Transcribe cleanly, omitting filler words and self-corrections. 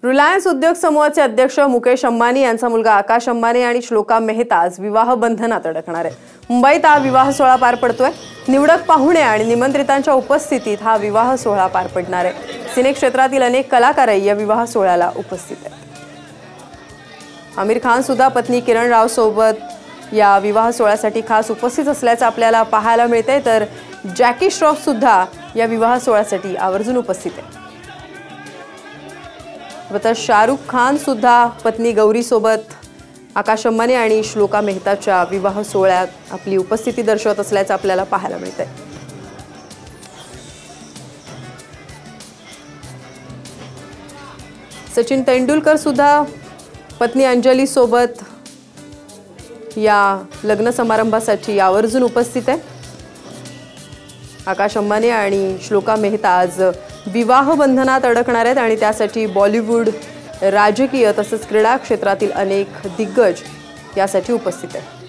Reliance उद्योग समूहाचे अध्यक्ष मुकेश अंबानी यांचा मुलगा आकाश अंबानी आणि श्लोका मेहता आज विवाह बंधनात अडकणार आहे। मुंबईत हा विवाह सोहळा पार पडतोय। निवडक पाहुणे आणि निमंत्रितांच्या उपस्थितीत हा विवाह सोहळा पार पडणार आहे। सिने क्षेत्रातील अनेक कलाकारही या विवाह सोहळ्याला उपस्थित आहेत। आमिर खान सुद्धा पत्नी किरण राव सोबत या विवाह सोहळ्यासाठी खास उपस्थित असल्याचं आपल्याला पाहायला मिळतंय, तर जॅकी श्रॉफ सुद्धा या विवाह सोहळ्यासाठी आवर्जून उपस्थित आहे। तर शाहरुख खान सुद्धा पत्नी गौरी सोबत आकाश अंबानी आणि श्लोका मेहताच्या विवाह सोहळ्यात आपली उपस्थिती दर्शवत असल्याचं आपल्याला पाहायला मिळतंय। सचिन तेंडुलकर सुद्धा पत्नी अंजली सोबत या लग्न समारंभासाठी आवर्जून उपस्थित आहे। आकाश अंबानी आणि श्लोका मेहता आज विवाह बंधनात अडकणार आहेत आणि त्यासाठी बॉलिवूड, राजकीय तसंच क्रीडा क्षेत्रातील अनेक दिग्गज यासाठी उपस्थित आहेत।